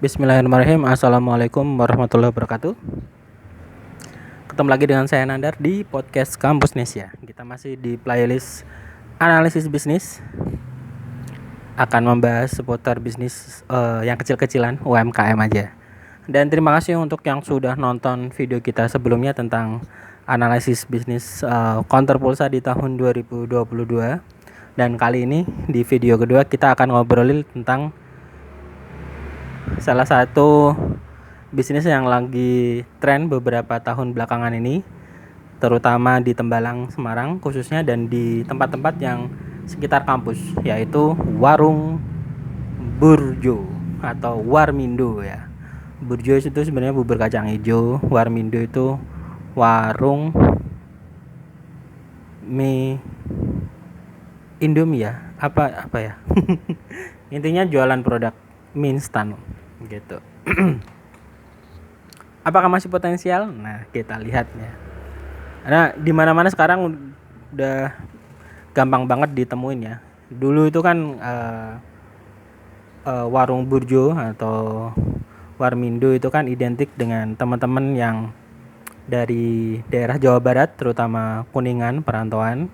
Bismillahirrahmanirrahim. Assalamualaikum warahmatullahi wabarakatuh. Ketemu lagi dengan saya Nandar di podcast Kampus Nesia. Kita masih di playlist analisis bisnis. Akan membahas seputar bisnis yang kecil-kecilan, UMKM aja. Dan terima kasih untuk yang sudah nonton video kita sebelumnya tentang analisis bisnis counter pulsa di tahun 2022. Dan kali ini di video kedua kita akan ngobrolin tentang salah satu bisnis yang lagi tren beberapa tahun belakangan ini, terutama di Tembalang, Semarang khususnya, dan di tempat-tempat yang sekitar kampus, yaitu warung burjo atau warmindo ya. Burjo itu sebenarnya bubur kacang hijau, warmindo itu warung mie Indomie ya, apa ya. Intinya jualan produk mie instan gitu. Apakah masih potensial? Nah, kita lihat ya. Karena di mana-mana sekarang udah gampang banget ditemuin ya. Dulu itu kan warung burjo atau warmindo itu kan identik dengan teman-teman yang dari daerah Jawa Barat, terutama Kuningan, perantauan,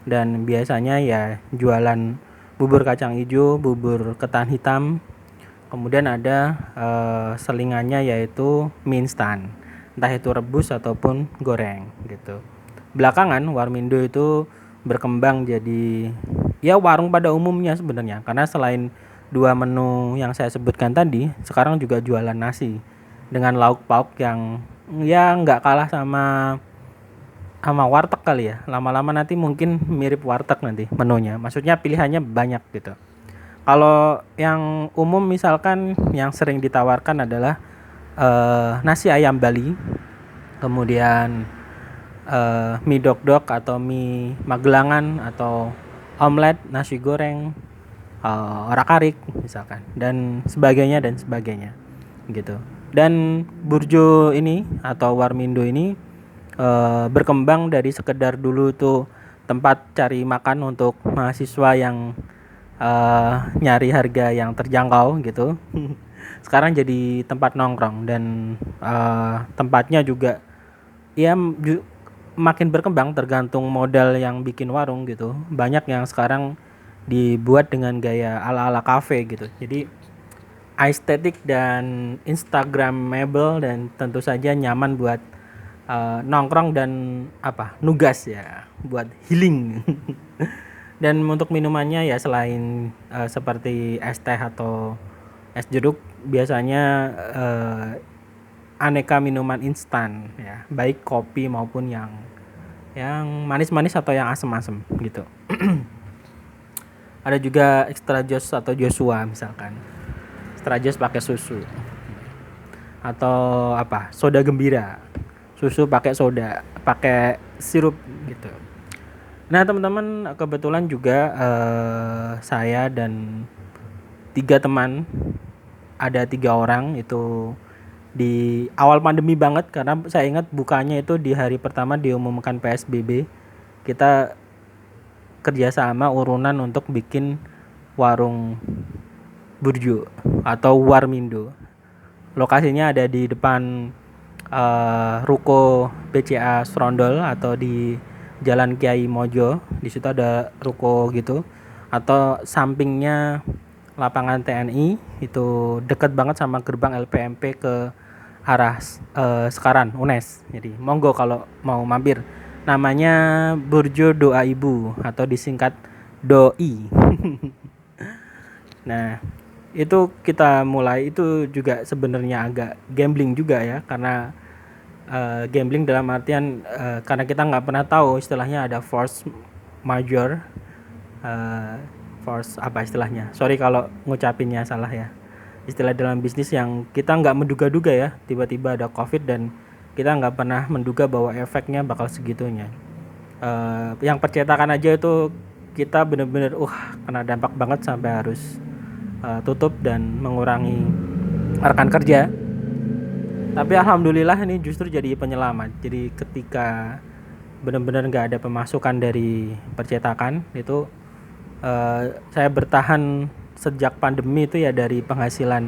dan biasanya ya jualan bubur kacang hijau, bubur ketan hitam, kemudian ada selingannya yaitu mie instan, entah itu rebus ataupun goreng gitu. Belakangan warmindo itu berkembang jadi ya warung pada umumnya sebenarnya, karena selain dua menu yang saya sebutkan tadi, sekarang juga jualan nasi dengan lauk pauk yang ya nggak kalah sama warteg kali ya. Lama-lama nanti mungkin mirip warteg nanti menunya, maksudnya pilihannya banyak gitu. Kalau yang umum misalkan yang sering ditawarkan adalah nasi ayam Bali, kemudian mie dok-dok atau mie Magelangan, atau omelet, nasi goreng, orak-arik misalkan, dan sebagainya gitu. Dan burjo ini atau warmindo ini berkembang dari sekedar dulu tuh tempat cari makan untuk mahasiswa yang nyari harga yang terjangkau gitu. Sekarang jadi tempat nongkrong, dan tempatnya juga ya makin berkembang tergantung modal yang bikin warung gitu. Banyak yang sekarang dibuat dengan gaya ala-ala cafe gitu. Jadi aesthetic dan instagramable, dan tentu saja nyaman buat nongkrong dan nugas ya, buat healing. Dan untuk minumannya ya selain seperti es teh atau es jeruk, biasanya aneka minuman instan ya, baik kopi maupun yang manis-manis atau yang asam-asam gitu. Ada juga extra jus atau Joshua misalkan. Extra jus pakai susu. Atau soda gembira. Susu pakai soda, pakai sirup gitu. Nah, teman-teman, kebetulan juga saya dan 3 teman, ada 3 orang itu di awal pandemi banget, karena saya ingat bukanya itu di hari pertama diumumkan PSBB. Kita kerjasama urunan untuk bikin warung burjo atau warmindo. Lokasinya ada di depan ruko BCA Serondol atau di Jalan Kiai Mojo. Di situ ada ruko gitu, atau sampingnya lapangan TNI, itu dekat banget sama gerbang LPMP ke arah Sekaran UNES. Jadi monggo kalau mau mampir. Namanya Burjo Doa Ibu atau disingkat Doi. Nah, itu kita mulai itu juga sebenarnya agak gambling juga ya, karena gambling dalam artian karena kita nggak pernah tahu istilahnya ada force major, force istilahnya, sorry kalau ngucapinnya salah ya, istilah dalam bisnis yang kita nggak menduga-duga ya, tiba-tiba ada COVID dan kita nggak pernah menduga bahwa efeknya bakal segitunya. Yang percetakan aja itu kita bener-bener kena dampak banget sampai harus tutup dan mengurangi rekan kerja. Tapi alhamdulillah ini justru jadi penyelamat. Jadi ketika benar-benar nggak ada pemasukan dari percetakan itu, saya bertahan sejak pandemi itu ya dari penghasilan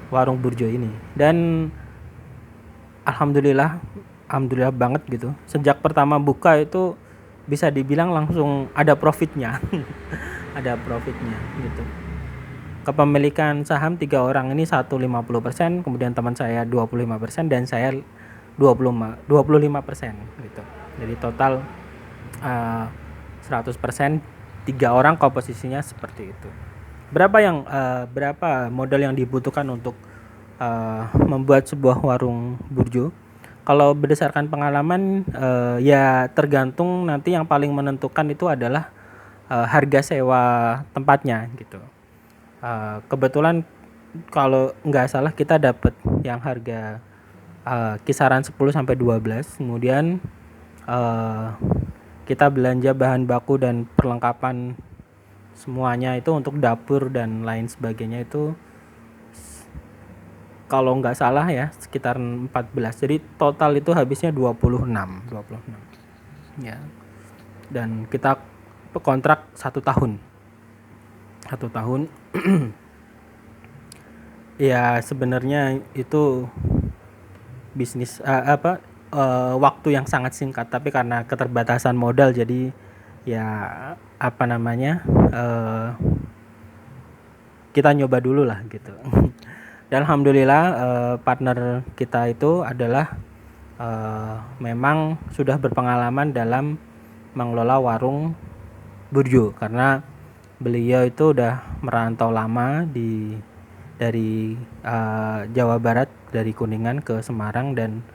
warung burjo ini. Dan alhamdulillah, alhamdulillah banget gitu. Sejak pertama buka itu bisa dibilang langsung ada profitnya. Ada profitnya gitu. Kepemilikan saham 3 orang ini satu 50%, kemudian teman saya 25% dan saya 25% gitu. Jadi total 100%, 3 orang komposisinya seperti itu. Berapa modal yang dibutuhkan untuk membuat sebuah warung burjo? Kalau berdasarkan pengalaman, ya tergantung, nanti yang paling menentukan itu adalah harga sewa tempatnya gitu. Kebetulan kalau nggak salah kita dapat yang harga kisaran 10-12, kemudian kita belanja bahan baku dan perlengkapan semuanya itu untuk dapur dan lain sebagainya itu kalau nggak salah ya sekitar 14. Jadi total itu habisnya 26 ya. Dan kita kontrak 1 tahun ya. Sebenarnya itu bisnis waktu yang sangat singkat, tapi karena keterbatasan modal jadi ya kita nyoba dulu lah gitu. Dan alhamdulillah partner kita itu adalah memang sudah berpengalaman dalam mengelola warung burjo, karena beliau itu udah merantau lama dari Jawa Barat, dari Kuningan ke Semarang, dan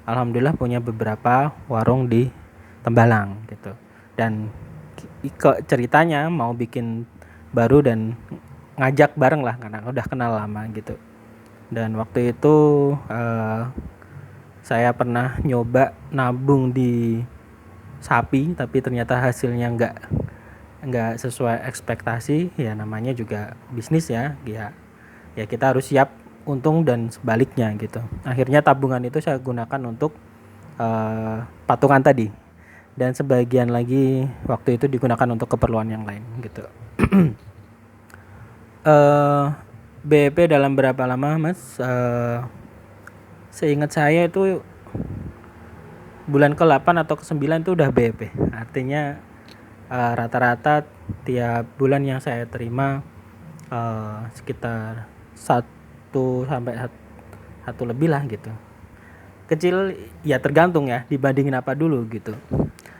alhamdulillah punya beberapa warung di Tembalang gitu. Dan ceritanya mau bikin baru dan ngajak bareng lah karena udah kenal lama gitu. Dan waktu itu saya pernah nyoba nabung di sapi, tapi ternyata hasilnya nggak sesuai ekspektasi. Ya namanya juga bisnis ya kita harus siap untung dan sebaliknya gitu. Akhirnya tabungan itu saya gunakan untuk patungan tadi, dan sebagian lagi waktu itu digunakan untuk keperluan yang lain gitu. BEP dalam berapa lama, Mas? Seingat saya itu bulan ke-8 atau ke-9 itu udah BEP. Artinya rata-rata tiap bulan yang saya terima sekitar 1 sampai 1 lebih lah gitu. Kecil ya tergantung ya dibandingin apa dulu gitu.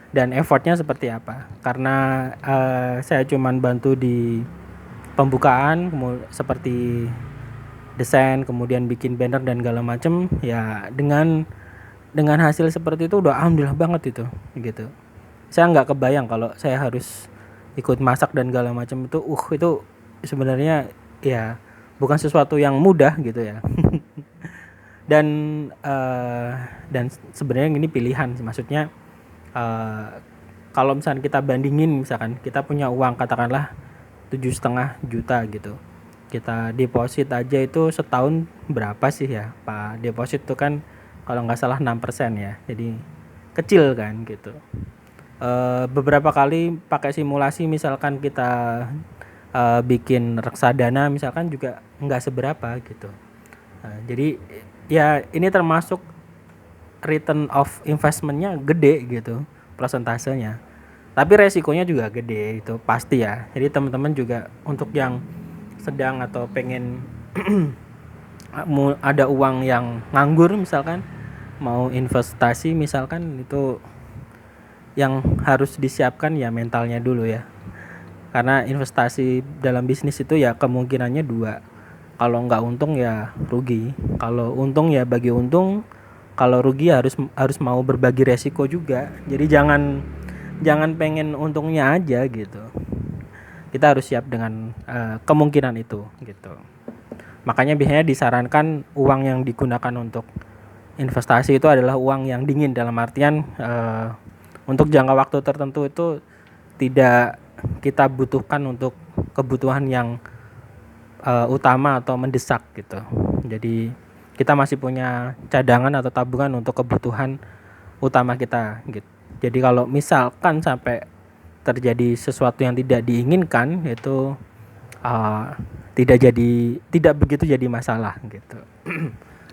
Dan effortnya seperti apa. Karena saya cuman bantu di pembukaan, seperti desain, kemudian bikin banner dan segala macem ya. Dengan hasil seperti itu udah alhamdulillah banget itu gitu. Saya nggak kebayang kalau saya harus ikut masak dan segala macam itu sebenarnya ya bukan sesuatu yang mudah gitu ya. dan sebenarnya ini pilihan, maksudnya kalau misalkan kita bandingin, misalkan kita punya uang katakanlah 7,5 juta gitu, kita deposit aja itu setahun berapa sih ya Pak? Deposit itu kan kalau nggak salah 6% ya, jadi kecil kan gitu. Beberapa kali pakai simulasi, misalkan kita bikin reksadana misalkan juga nggak seberapa gitu. Jadi ya ini termasuk return of investmentnya gede gitu persentasenya, tapi resikonya juga gede itu pasti ya. Jadi teman-teman juga untuk yang sedang atau pengen ada uang yang nganggur, misalkan mau investasi misalkan, itu yang harus disiapkan ya mentalnya dulu ya. Karena investasi dalam bisnis itu ya kemungkinannya 2. Kalau nggak untung ya rugi. Kalau untung ya bagi untung. Kalau rugi ya harus mau berbagi resiko juga. Jadi jangan pengen untungnya aja gitu. Kita harus siap dengan kemungkinan itu gitu. Makanya biasanya disarankan uang yang digunakan untuk investasi itu adalah uang yang dingin, dalam artian untuk jangka waktu tertentu itu tidak kita butuhkan untuk kebutuhan yang utama atau mendesak gitu. Jadi kita masih punya cadangan atau tabungan untuk kebutuhan utama kita gitu. Jadi kalau misalkan sampai terjadi sesuatu yang tidak diinginkan, itu tidak begitu jadi masalah gitu.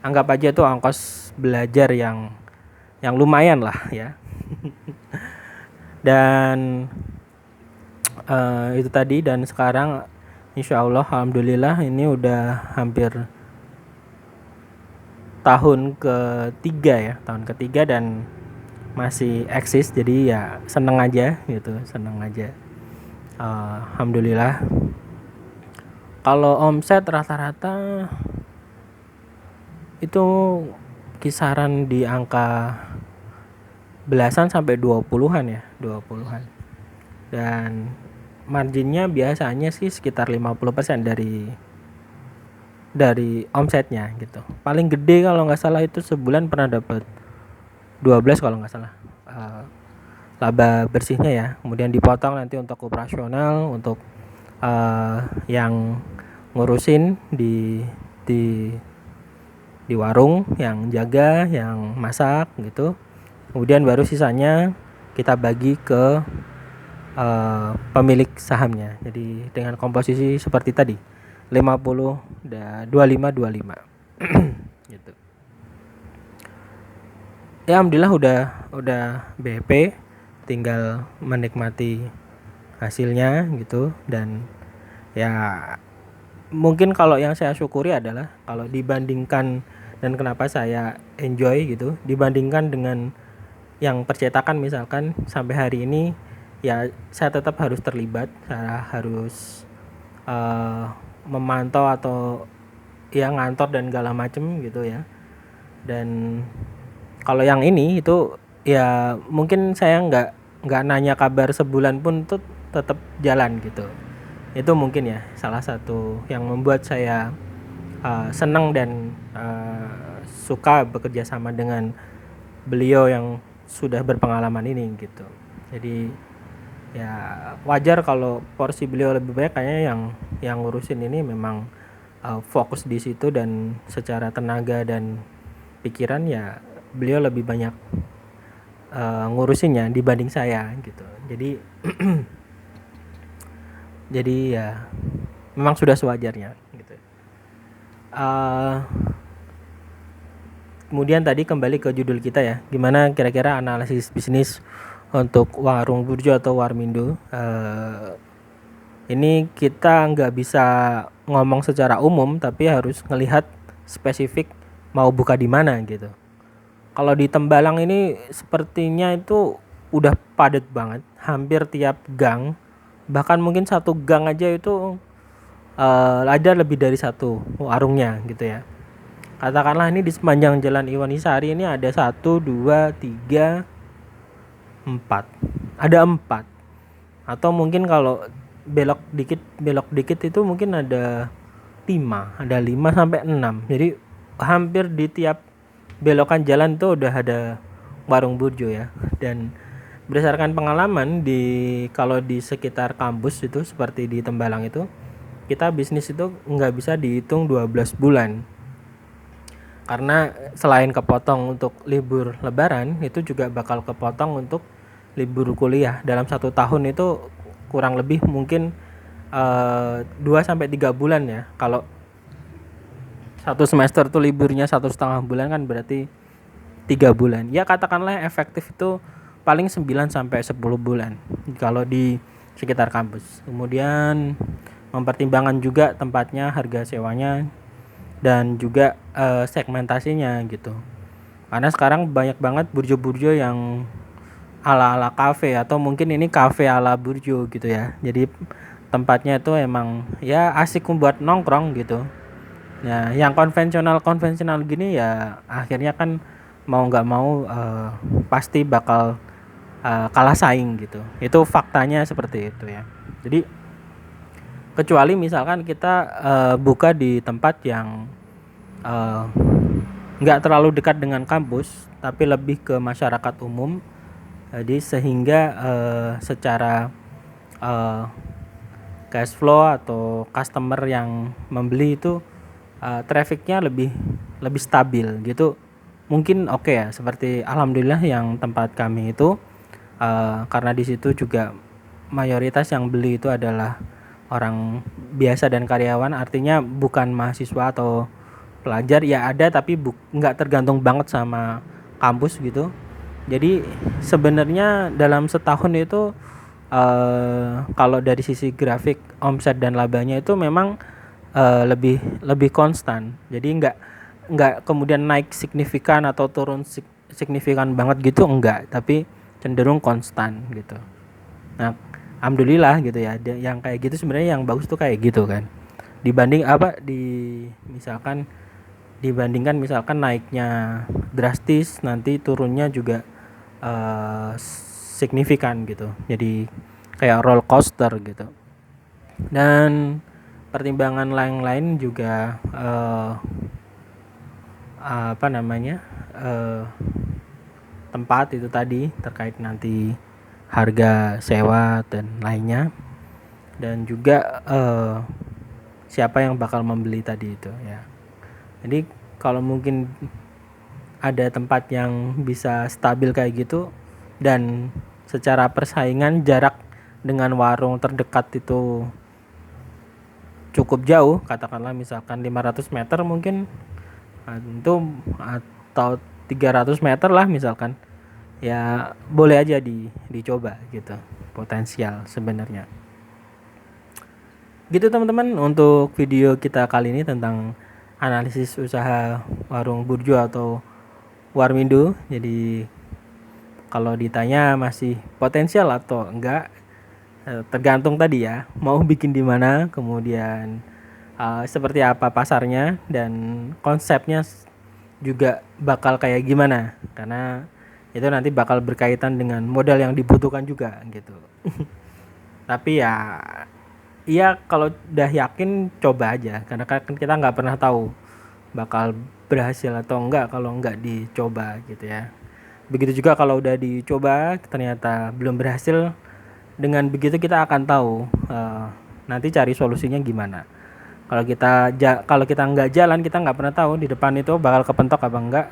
Anggap aja itu ongkos belajar yang lumayan lah ya. Dan itu tadi, dan sekarang insya Allah alhamdulillah ini udah hampir tahun ketiga dan masih eksis, jadi ya seneng aja gitu, alhamdulillah. Kalau omset rata-rata itu kisaran di angka belasan sampai 20-an ya, 20-an. Dan marginnya biasanya sih sekitar 50% dari omsetnya gitu. Paling gede kalau nggak salah itu sebulan pernah dapat 12 kalau nggak salah, laba bersihnya ya. Kemudian dipotong nanti untuk operasional, untuk yang ngurusin di warung, yang jaga, yang masak gitu. Kemudian baru sisanya kita bagi ke pemilik sahamnya. Jadi dengan komposisi seperti tadi, 50 dan 25 gitu. Ya alhamdulillah udah BP, tinggal menikmati hasilnya gitu. Dan ya mungkin kalau yang saya syukuri adalah kalau dibandingkan, dan kenapa saya enjoy gitu, dibandingkan dengan yang percetakan misalkan sampai hari ini, ya saya tetap harus terlibat, saya harus memantau atau ya ngantor dan segala macem gitu ya. Dan kalau yang ini itu ya mungkin saya nggak nanya kabar sebulan pun tuh tetap jalan gitu. Itu mungkin ya salah satu yang membuat saya senang dan suka bekerja sama dengan beliau yang sudah berpengalaman ini gitu. Jadi ya wajar kalau porsi beliau lebih banyak, kayaknya yang ngurusin ini memang fokus di situ, dan secara tenaga dan pikiran ya beliau lebih banyak ngurusinnya dibanding saya gitu. Jadi ya memang sudah sewajarnya gitu. Kemudian tadi kembali ke judul kita ya, gimana kira-kira analisis bisnis untuk warung burjo atau warmindo. Ini kita nggak bisa ngomong secara umum, tapi harus ngelihat spesifik mau buka di mana gitu. Kalau di Tembalang ini sepertinya itu udah padat banget, hampir tiap gang, bahkan mungkin satu gang aja itu ada lebih dari satu warungnya gitu ya. Katakanlah ini di sepanjang Jalan Iwanisari ini ada 1, 2, 3, 4. Ada 4. Atau mungkin kalau belok dikit itu mungkin ada 5, ada 5 sampai 6. Jadi hampir di tiap belokan jalan tuh udah ada warung burjo ya. Dan berdasarkan pengalaman kalau di sekitar kampus itu seperti di Tembalang itu, kita bisnis itu nggak bisa dihitung 12 bulan. Karena selain kepotong untuk libur lebaran, itu juga bakal kepotong untuk libur kuliah. Dalam 1 tahun itu kurang lebih mungkin 2-3 bulan ya. Kalau 1 semester tuh liburnya 1,5 bulan kan berarti 3 bulan. Ya katakanlah efektif itu paling 9-10 bulan kalau di sekitar kampus. Kemudian mempertimbangkan juga tempatnya, harga sewanya, dan juga segmentasinya gitu. Karena sekarang banyak banget burjo-burjo yang ala-ala kafe, atau mungkin ini kafe ala burjo gitu ya. Jadi tempatnya itu emang ya asik buat nongkrong gitu. Nah, yang konvensional gini ya akhirnya kan mau nggak mau pasti bakal kalah saing gitu. Itu faktanya seperti itu ya. Jadi kecuali misalkan kita buka di tempat yang nggak terlalu dekat dengan kampus, tapi lebih ke masyarakat umum. Jadi sehingga secara cash flow atau customer yang membeli itu trafficnya lebih stabil gitu, mungkin oke ya. Seperti alhamdulillah yang tempat kami itu karena di situ juga mayoritas yang beli itu adalah orang biasa dan karyawan, artinya bukan mahasiswa atau pelajar, ya ada tapi nggak tergantung banget sama kampus gitu. Jadi sebenarnya dalam setahun itu kalau dari sisi grafik omset dan labanya itu memang lebih lebih konstan. Jadi nggak kemudian naik signifikan atau turun signifikan banget gitu, enggak, tapi cenderung konstan gitu. Nah, alhamdulillah gitu ya. Yang kayak gitu sebenarnya yang bagus tuh kayak gitu kan. Dibanding apa misalkan dibandingkan misalkan naiknya drastis, nanti turunnya juga signifikan gitu. Jadi kayak roller coaster gitu. Dan pertimbangan lain-lain juga apa namanya tempat itu tadi, terkait nanti harga sewa dan lainnya, dan juga siapa yang bakal membeli tadi itu ya. Jadi kalau mungkin ada tempat yang bisa stabil kayak gitu dan secara persaingan jarak dengan warung terdekat itu cukup jauh, katakanlah misalkan 500 meter mungkin itu, atau 300 meter lah misalkan, ya boleh aja dicoba gitu, potensial sebenarnya. Gitu teman-teman untuk video kita kali ini tentang analisis usaha warung burjo atau warmindo. Jadi kalau ditanya masih potensial atau enggak, tergantung tadi ya, mau bikin di mana, kemudian seperti apa pasarnya, dan konsepnya juga bakal kayak gimana, karena itu nanti bakal berkaitan dengan modal yang dibutuhkan juga gitu. Tapi ya iya, kalau udah yakin coba aja, karena kan kita nggak pernah tahu bakal berhasil atau enggak kalau enggak dicoba gitu ya. Begitu juga kalau udah dicoba ternyata belum berhasil, dengan begitu kita akan tahu nanti cari solusinya gimana. Kalau kita nggak jalan, kita nggak pernah tahu di depan itu bakal kepentok apa enggak.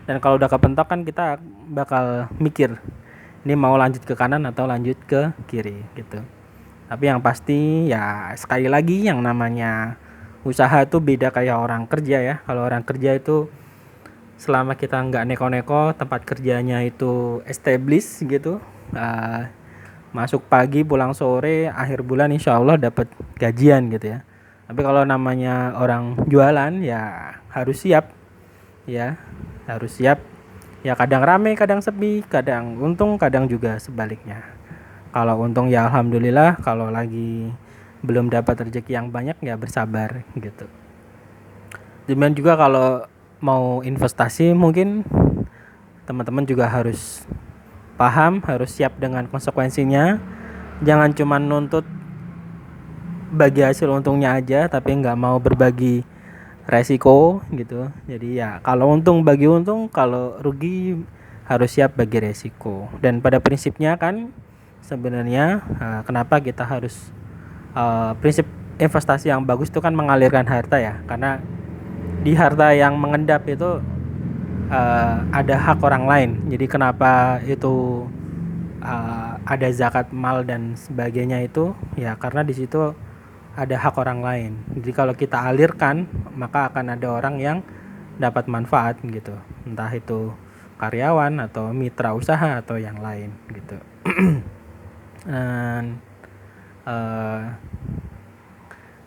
Dan kalau udah kepentok kan kita bakal mikir ini mau lanjut ke kanan atau lanjut ke kiri gitu. Tapi yang pasti ya sekali lagi, yang namanya usaha tuh beda kayak orang kerja ya. Kalau orang kerja itu selama kita nggak neko-neko, tempat kerjanya itu established gitu, masuk pagi pulang sore, akhir bulan insya Allah dapat gajian gitu ya. Tapi kalau namanya orang jualan ya harus siap ya, harus siap ya, kadang rame kadang sepi, kadang untung kadang juga sebaliknya. Kalau untung ya alhamdulillah, kalau lagi belum dapat rezeki yang banyak ya bersabar gitu. Demikian juga kalau mau investasi, mungkin teman-teman juga harus paham, harus siap dengan konsekuensinya. Jangan cuma nuntut bagi hasil untungnya aja tapi nggak mau berbagi resiko gitu. Jadi ya kalau untung bagi untung, kalau rugi harus siap bagi resiko. Dan pada prinsipnya kan sebenarnya kenapa kita harus prinsip investasi yang bagus itu kan mengalirkan harta ya, karena di harta yang mengendap itu ada hak orang lain. Jadi kenapa itu ada zakat mal dan sebagainya itu ya, karena di situ ada hak orang lain. Jadi kalau kita alirkan, maka akan ada orang yang dapat manfaat gitu, entah itu karyawan atau mitra usaha atau yang lain gitu. Dan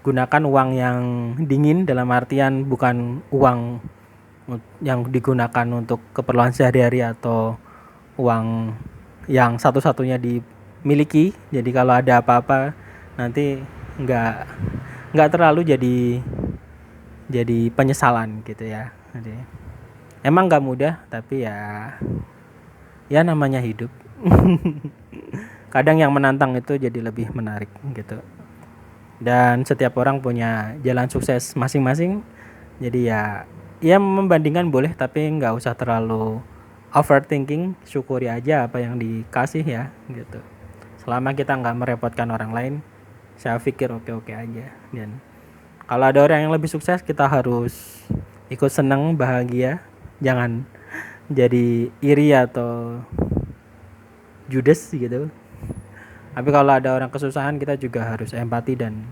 gunakan uang yang dingin, dalam artian bukan uang yang digunakan untuk keperluan sehari-hari atau uang yang satu-satunya dimiliki. Jadi kalau ada apa-apa nanti nggak terlalu jadi penyesalan gitu ya. Jadi emang nggak mudah, tapi ya namanya hidup. Kadang yang menantang itu jadi lebih menarik gitu. Dan setiap orang punya jalan sukses masing-masing. Jadi ya membandingkan boleh, tapi nggak usah terlalu overthinking. Syukuri aja apa yang dikasih ya gitu. Selama kita nggak merepotkan orang lain, saya pikir oke-oke aja. Dan kalau ada orang yang lebih sukses, kita harus ikut senang, bahagia. Jangan jadi iri atau judes gitu. Tapi kalau ada orang kesusahan, kita juga harus empati dan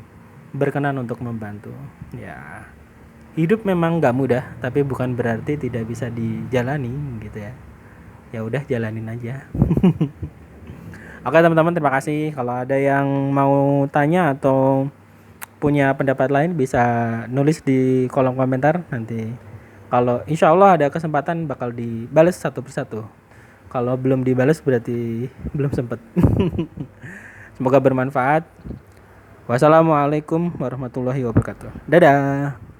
berkenan untuk membantu. Ya, hidup memang nggak mudah, tapi bukan berarti tidak bisa dijalani gitu ya. Ya udah jalanin aja. Oke teman-teman, terima kasih. Kalau ada yang mau tanya atau punya pendapat lain bisa nulis di kolom komentar nanti. Kalau insya Allah ada kesempatan bakal dibales satu persatu. Kalau belum dibales berarti belum sempet. Semoga bermanfaat. Wassalamualaikum warahmatullahi wabarakatuh. Dadah.